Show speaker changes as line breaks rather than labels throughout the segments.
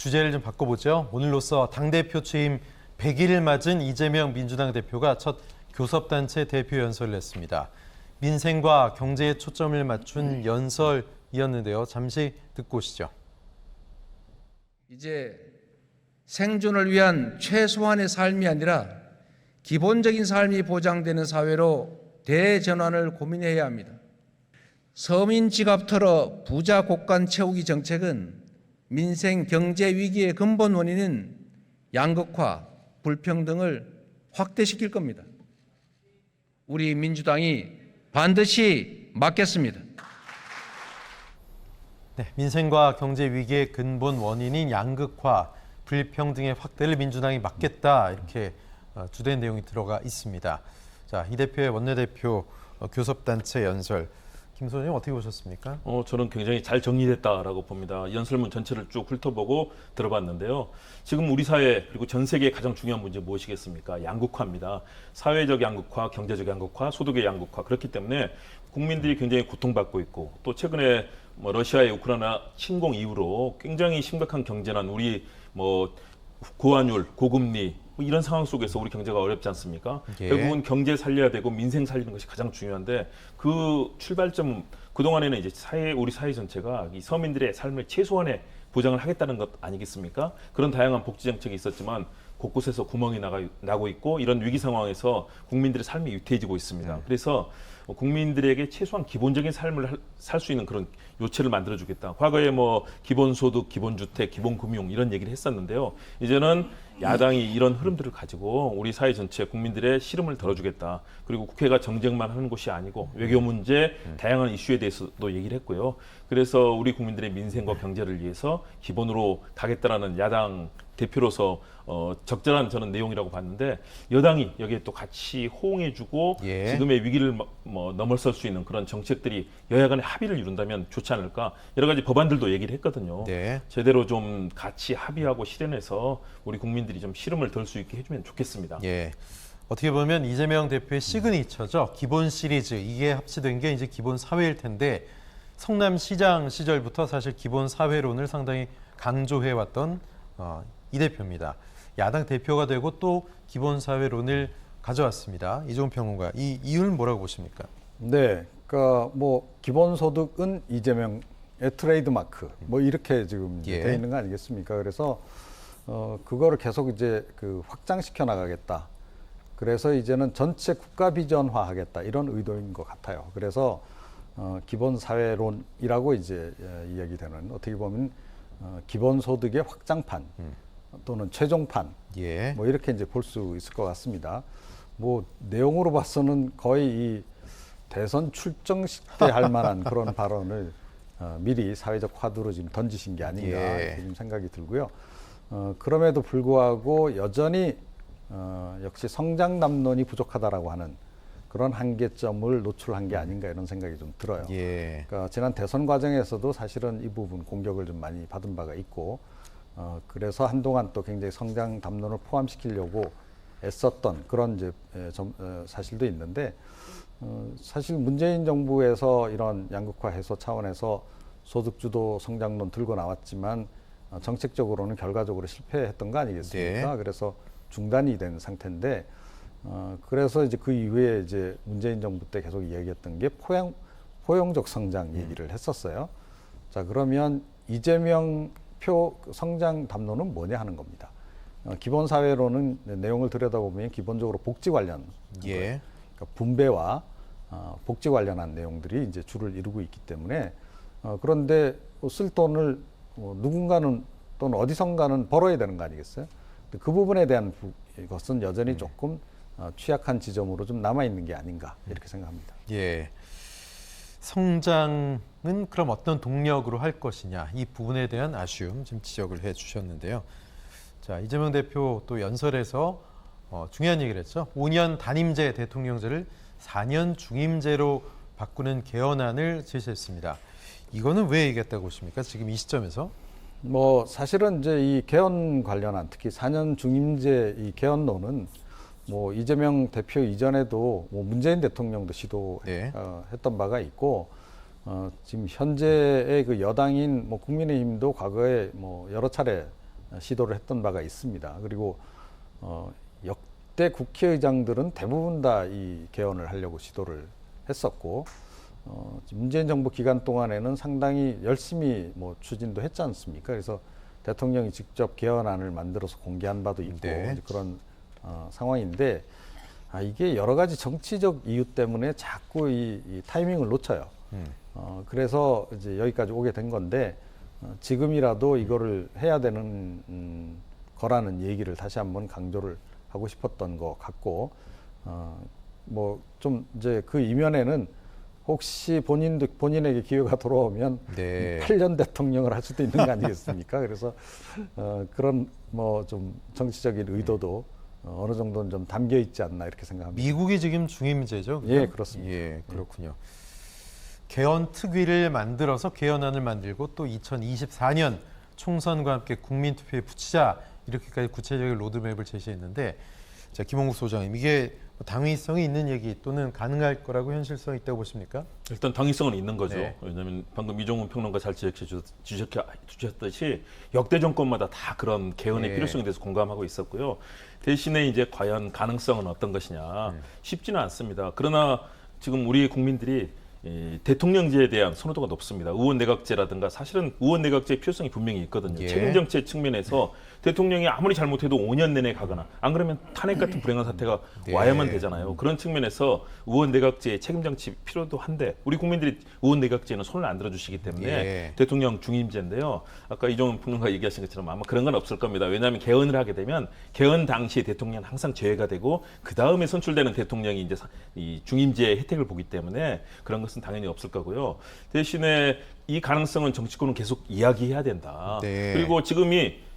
주제를 좀 바꿔보죠. 오늘로써 당대표 취임 100일을 맞은 이재명 민주당 대표가 첫 교섭단체 대표 연설을 했습니다. 민생과 경제에 초점을 맞춘 연설이었는데요. 잠시 듣고 오시죠.
이제 생존을 위한 최소한의 삶이 아니라 기본적인 삶이 보장되는 사회로 대전환을 고민해야 합니다. 서민 지갑 털어 부자 곳간 채우기 정책은 민생 경제 위기의 근본 원인인 양극화, 불평등을 확대시킬 겁니다. 우리 민주당이 반드시 막겠습니다.
네, 민생과 경제 위기의 근본 원인인 양극화, 불평등의 확대를 민주당이 막겠다 이렇게 주된 내용이 들어가 있습니다. 자, 이 대표의 원내대표 교섭단체 연설. 김 소장님 어떻게 보셨습니까?
저는 굉장히 잘 정리됐다라고 봅니다. 연설문 전체를 쭉 훑어보고 들어봤는데요. 지금 우리 사회 그리고 전 세계의 가장 중요한 문제 무엇이겠습니까? 양극화입니다. 사회적 양극화, 경제적 양극화, 소득의 양극화. 그렇기 때문에 국민들이 굉장히 고통받고 있고 또 최근에 러시아의 우크라이나 침공 이후로 굉장히 심각한 경제난 우리 고환율, 고금리 이런 상황 속에서 우리 경제가 어렵지 않습니까?
예.
결국은 경제 살려야 되고 민생 살리는 것이 가장 중요한데 그 출발점 그동안에는 이제 우리 사회 전체가 이 서민들의 삶을 최소한의 보장을 하겠다는 것 아니겠습니까? 그런 다양한 복지 정책이 있었지만 곳곳에서 구멍이 나고 있고 이런 위기 상황에서 국민들의 삶이 위태해지고 있습니다. 그래서 국민들에게 최소한 기본적인 삶을 살 수 있는 그런 요체를 만들어주겠다. 과거에 기본소득, 기본주택, 기본금융 이런 얘기를 했었는데요. 이제는 야당이 이런 흐름들을 가지고 우리 사회 전체 국민들의 시름을 덜어주겠다. 그리고 국회가 정쟁만 하는 곳이 아니고 외교 문제, 다양한 이슈에 대해서도 얘기를 했고요. 그래서 우리 국민들의 민생과 경제를 위해서 기본으로 가겠다라는 야당 대표로서 적절한 저는 내용이라고 봤는데 여당이 여기에 또 같이 호응해주고
예.
지금의 위기를 넘어설 수 있는 그런 정책들이 여야 간의 합의를 이룬다면 좋지 않을까. 여러 가지 법안들도 얘기를 했거든요.
네.
제대로 좀 같이 합의하고 실현해서 우리 국민들이 좀 시름을 덜 수 있게 해주면 좋겠습니다.
예. 어떻게 보면 이재명 대표의 시그니처죠. 기본 시리즈. 이게 합치된 게 이제 기본 사회일 텐데 성남시장 시절부터 사실 기본 사회론을 상당히 강조해왔던 이 대표입니다. 야당 대표가 되고 또 기본 사회론을 가져왔습니다. 이종훈 평론가, 이 이유는 뭐라고 보십니까?
네, 그러니까 기본소득은 이재명의 트레이드마크 이렇게 지금
예.
돼 있는 거 아니겠습니까? 그래서 그거를 계속 이제 확장시켜 나가겠다. 그래서 이제는 전체 국가 비전화하겠다 이런 의도인 것 같아요. 그래서 기본 사회론이라고 이제 이야기되는 어떻게 보면 기본소득의 확장판 또는 최종판
예.
이렇게 이제 볼 수 있을 것 같습니다. 내용으로 봐서는 거의 이 대선 출정식 때 할 만한 그런 발언을 미리 사회적 화두로 지금 던지신 게 아닌가
예.
이렇게 좀 생각이 들고요. 그럼에도 불구하고 여전히 역시 성장 담론이 부족하다라고 하는 그런 한계점을 노출한 게 아닌가 이런 생각이 좀 들어요.
예.
그러니까 지난 대선 과정에서도 사실은 이 부분 공격을 좀 많이 받은 바가 있고 그래서 한동안 또 굉장히 성장 담론을 포함시키려고 애썼던 그런 이제 사실도 있는데 사실 문재인 정부에서 이런 양극화 해소 차원에서 소득주도 성장론 들고 나왔지만 정책적으로는 결과적으로 실패했던 거 아니겠습니까?
네.
그래서 중단이 된 상태인데 그래서 이제 그 이후에 이제 문재인 정부 때 계속 이야기했던 게 포용적 성장 얘기를 했었어요. 자, 그러면 이재명 표 성장 담론은 뭐냐 하는 겁니다. 기본 사회로는 내용을 들여다보면 기본적으로 복지 관련
예.
거예요. 그러니까 분배와 복지 관련한 내용들이 이제 주를 이루고 있기 때문에 그런데 쓸 돈을 누군가는 또는 어디선가는 벌어야 되는 거 아니겠어요? 그 부분에 대한 것은 여전히 조금 취약한 지점으로 좀 남아 있는 게 아닌가 이렇게 생각합니다.
예. 성장은 그럼 어떤 동력으로 할 것이냐, 이 부분에 대한 아쉬움 지금 지적을 해 주셨는데요. 자, 이재명 대표 또 연설에서 중요한 얘기를 했죠. 5년 단임제 대통령제를 4년 중임제로 바꾸는 개헌안을 제시했습니다. 이거는 왜 얘기했다고 보십니까? 지금 이 시점에서?
사실은 이제 이 개헌 관련한 특히 4년 중임제 이 개헌론은 이재명 대표 이전에도 문재인 대통령도 시도했던 바가 있고 지금 현재의 그 여당인 국민의힘도 과거에 여러 차례 시도를 했던 바가 있습니다. 그리고 역대 국회의장들은 대부분 다 이 개헌을 하려고 시도를 했었고 문재인 정부 기간 동안에는 상당히 열심히 뭐 추진도 했지 않습니까? 그래서 대통령이 직접 개헌안을 만들어서 공개한 바도 있고
네.
이제 그런 상황인데 이게 여러 가지 정치적 이유 때문에 자꾸 이 타이밍을 놓쳐요. 그래서 이제 여기까지 오게 된 건데 지금이라도 이거를 해야 되는 거라는 얘기를 다시 한번 강조를 하고 싶었던 것 같고 뭐 좀 이제 그 이면에는 혹시 본인에게 기회가 돌아오면
네.
8년 대통령을 할 수도 있는 거 아니겠습니까? 그래서 그런 뭐 좀 정치적인 의도도 어느 정도는 좀 담겨 있지 않나 이렇게 생각합니다.
미국이 지금 중임제죠? 그죠?
예, 그렇습니다.
예, 그렇군요. 개헌 특위를 만들어서 개헌안을 만들고 또 2024년 총선과 함께 국민투표에 붙이자 이렇게까지 구체적인 로드맵을 제시했는데 자, 김홍국 소장님 이게 당위성이 있는 얘기 또는 가능할 거라고 현실성이 있다고 보십니까?
일단 당위성은 있는 거죠.
네.
왜냐하면 방금 이종훈 평론가 잘 지적하셨듯이 역대 정권마다 다 그런 개헌의
네.
필요성에 대해서 공감하고 있었고요. 대신에 이제 과연 가능성은 어떤 것이냐 쉽지는 않습니다. 그러나 지금 우리 국민들이 대통령제에 대한 선호도가 높습니다. 의원 내각제라든가 사실은 의원 내각제의 필요성이 분명히 있거든요.
예.
책임 정치의 측면에서 대통령이 아무리 잘못해도 5년 내내 가거나 안 그러면 탄핵 같은 불행한 사태가
네.
와야만 되잖아요. 그런 측면에서 의원 내각제의 책임 정치 필요도 한데 우리 국민들이 의원 내각제에는 손을 안 들어주시기 때문에
예.
대통령 중임제인데요. 아까 이종훈 평론가 얘기하신 것처럼 아마 그런 건 없을 겁니다. 왜냐하면 개헌을 하게 되면 개헌 당시 대통령은 항상 제외가 되고 그 다음에 선출되는 대통령이 이제 이 중임제의 혜택을 보기 때문에 그런 것은 당연히 없을 거고요. 대신에 이 가능성은 정치권은 계속 이야기해야 된다.
네.
그리고 지금이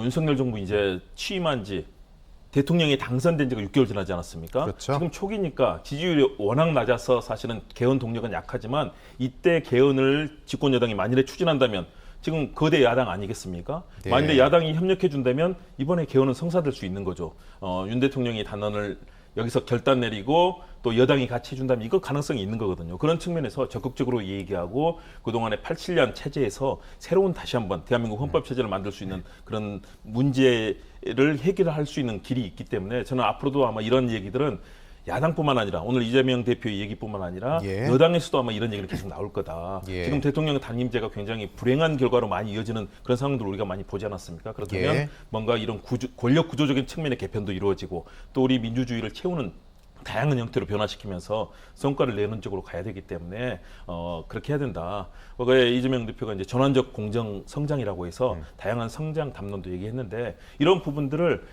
윤석열 정부 이제 취임한 지 대통령이 당선된 지가 6개월 지나지 않았습니까?
그렇죠.
지금 초기니까 지지율이 워낙 낮아서 사실은 개헌 동력은 약하지만 이때 개헌을 집권 여당이 만일에 추진한다면 지금 거대 야당 아니겠습니까?
네.
만일에 야당이 협력해 준다면 이번에 개헌은 성사될 수 있는 거죠. 윤 대통령이 단언을 여기서 결단 내리고 또 여당이 같이 해준다면 이거 가능성이 있는 거거든요. 그런 측면에서 적극적으로 얘기하고 그동안의 87년 체제에서 새로운 다시 한번 대한민국 헌법 체제를 만들 수 있는 그런 문제를 해결할 수 있는 길이 있기 때문에 저는 앞으로도 아마 이런 얘기들은 야당뿐만 아니라 오늘 이재명 대표의 얘기뿐만 아니라
예.
여당에서도 아마 이런 얘기를 계속 나올 거다.
예.
지금 대통령 단임제가 굉장히 불행한 결과로 많이 이어지는 그런 상황들을 우리가 많이 보지 않았습니까? 그렇다면
예.
뭔가 이런 권력 구조적인 측면의 개편도 이루어지고 또 우리 민주주의를 채우는 다양한 형태로 변화시키면서 성과를 내는 쪽으로 가야 되기 때문에 그렇게 해야 된다. 과거에 이재명 대표가 이제 전환적 공정 성장이라고 해서 다양한 성장 담론도 얘기했는데 이런 부분들을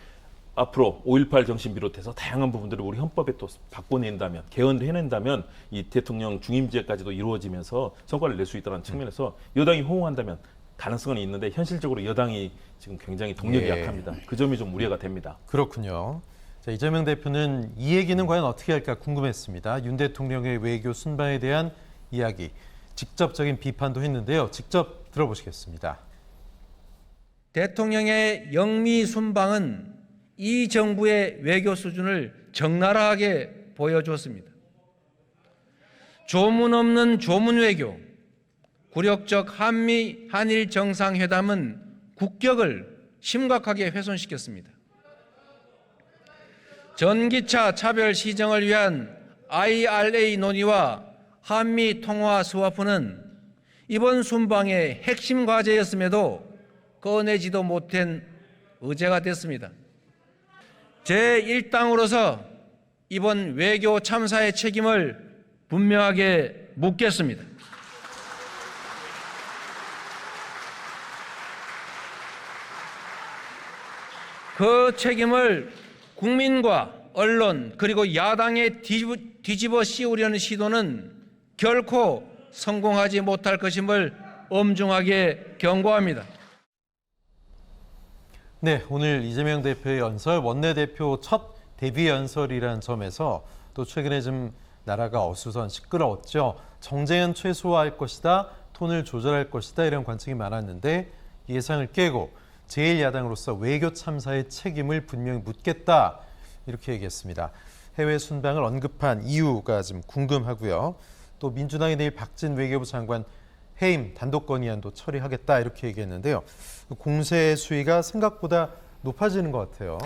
앞으로 5.18 정신 비롯해서 다양한 부분들을 우리 헌법에 또 바꿔낸다면 개헌을 해낸다면 이 대통령 중임제까지도 이루어지면서 성과를 낼 수 있다는 측면에서 여당이 호응한다면 가능성은 있는데 현실적으로 여당이 지금 굉장히 동력이
예.
약합니다. 그 점이 좀 우려가 됩니다.
그렇군요. 자, 이재명 대표는 이 얘기는 과연 어떻게 할까 궁금했습니다. 윤 대통령의 외교 순방에 대한 이야기, 직접적인 비판도 했는데요. 직접 들어보시겠습니다.
대통령의 영미 순방은 이 정부의 외교 수준을 적나라하게 보여주었습니다. 조문 없는 조문 외교, 굴욕적 한일 정상회담은 국격을 심각하게 훼손시켰습니다. 전기차 차별 시정을 위한 IRA 논의와 한미 통화 스와프는 이번 순방의 핵심 과제였음에도 꺼내지도 못한 의제가 됐습니다. 제1당으로서 이번 외교 참사의 책임을 분명하게 묻겠습니다. 그 책임을 국민과 언론 그리고 야당에 뒤집어 씌우려는 시도는 결코 성공하지 못할 것임을 엄중하게 경고합니다.
네, 오늘 이재명 대표의 연설, 원내대표 첫 데뷔 연설이라는 점에서 또 최근에 좀 나라가 어수선 시끄러웠죠. 정쟁은 최소화할 것이다, 톤을 조절할 것이다 이런 관측이 많았는데 예상을 깨고 제1야당으로서 외교 참사의 책임을 분명히 묻겠다 이렇게 얘기했습니다. 해외 순방을 언급한 이유가 좀 궁금하고요. 또 민주당이 내일 박진 외교부 장관 해임 단독 건의안도 처리하겠다 이렇게 얘기했는데요. 공세 수위가 생각보다 높아지는 것 같아요.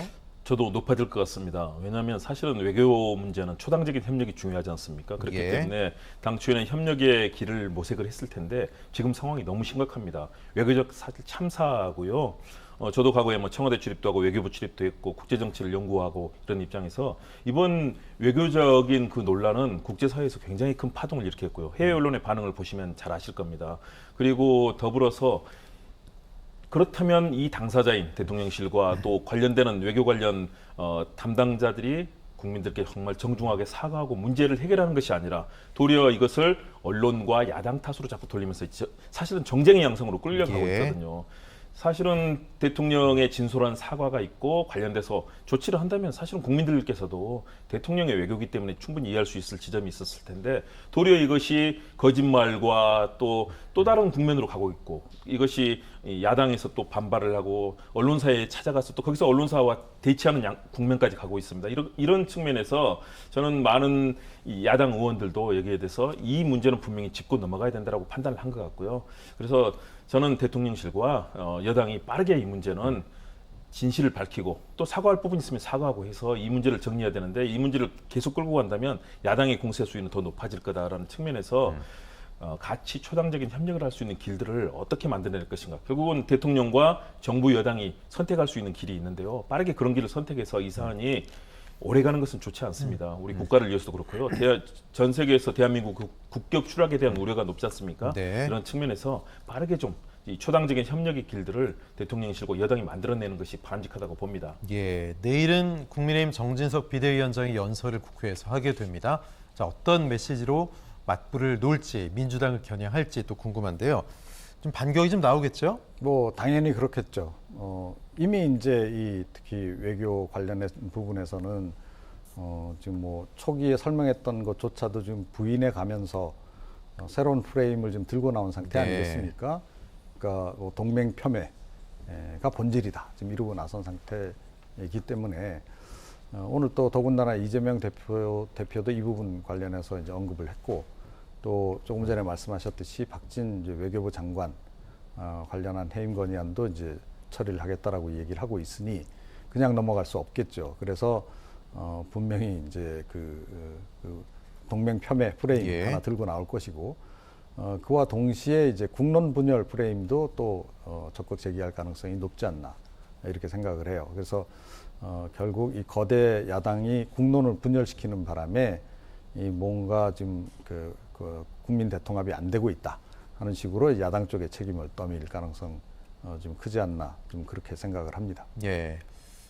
저도 높아질 것 같습니다. 왜냐하면 사실은 외교 문제는 초당적인 협력이 중요하지 않습니까? 그렇기
예.
때문에 당초에는 협력의 길을 모색을 했을 텐데 지금 상황이 너무 심각합니다. 외교적 사실 참사고요. 저도 과거에 뭐 청와대 출입도 하고 외교부 출입도 했고 국제정치를 연구하고 이런 입장에서 이번 외교적인 그 논란은 국제사회에서 굉장히 큰 파동을 일으켰고요. 해외 언론의 반응을 보시면 잘 아실 겁니다. 그리고 더불어서 그렇다면 이 당사자인 대통령실과 또 관련되는 외교 관련 담당자들이 국민들께 정말 정중하게 사과하고 문제를 해결하는 것이 아니라 도리어 이것을 언론과 야당 탓으로 자꾸 돌리면서 사실은 정쟁의 양상으로 끌려가고
예.
있거든요. 사실은 대통령의 진솔한 사과가 있고 관련돼서 조치를 한다면 사실은 국민들께서도 대통령의 외교기 때문에 충분히 이해할 수 있을 지점이 있었을 텐데 도리어 이것이 거짓말과 또 다른 국면으로 가고 있고 이것이 야당에서 또 반발을 하고 언론사에 찾아가서 또 거기서 언론사와 대치하는 국면까지 가고 있습니다. 이런 측면에서 저는 많은 이 야당 의원들도 여기에 대해서 이 문제는 분명히 짚고 넘어가야 된다라고 판단을 한 것 같고요. 그래서 저는 대통령실과 여당이 빠르게 이 문제는 진실을 밝히고 또 사과할 부분이 있으면 사과하고 해서 이 문제를 정리해야 되는데 이 문제를 계속 끌고 간다면 야당의 공세 수위는 더 높아질 거다라는 측면에서 같이 초당적인 협력을 할 수 있는 길들을 어떻게 만들어낼 것인가. 결국은 대통령과 정부 여당이 선택할 수 있는 길이 있는데요. 빠르게 그런 길을 선택해서 이 사안이 오래 가는 것은 좋지 않습니다. 우리 국가를 위해서도 그렇고요. 전 세계에서 대한민국 국격 추락에 대한 우려가 높지 않습니까?
네.
이런 측면에서 빠르게 좀 이 초당적인 협력의 길들을 대통령실과 여당이 만들어내는 것이 바람직하다고 봅니다.
예, 내일은 국민의힘 정진석 비대위원장이 연설을 국회에서 하게 됩니다. 자, 어떤 메시지로 맞불을 놓을지 민주당을 겨냥할지 또 궁금한데요. 좀 반격이 좀 나오겠죠?
뭐 당연히 그렇겠죠. 이미 이제 특히 외교 관련된 부분에서는 지금 뭐 초기에 설명했던 것조차도 지금 부인해 가면서 새로운 프레임을 지금 들고 나온 상태
네.
아니겠습니까? 그러니까 동맹 폄훼가 본질이다. 지금 이루고 나선 상태이기 때문에 오늘 또 더군다나 이재명 대표도 이 부분 관련해서 이제 언급을 했고 또 조금 전에 말씀하셨듯이 박진 이제 외교부 장관 관련한 해임 건의안도 이제 처리를 하겠다라고 얘기를 하고 있으니 그냥 넘어갈 수 없겠죠. 그래서 분명히 이제 그 동맹 폄훼 프레임
예.
하나 들고 나올 것이고 그와 동시에 이제 국론 분열 프레임도 또 적극 제기할 가능성이 높지 않나 이렇게 생각을 해요. 그래서 결국 이 거대 야당이 국론을 분열시키는 바람에 이 뭔가 지금 그 국민 대통합이 안 되고 있다 하는 식으로 야당 쪽의 책임을 떠밀 가능성 좀 크지 않나 좀 그렇게 생각을 합니다.
예,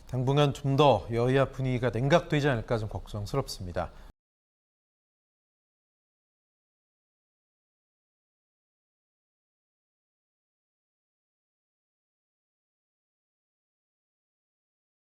당분간 좀 더 여야 분위기가 냉각되지 않을까 좀 걱정스럽습니다.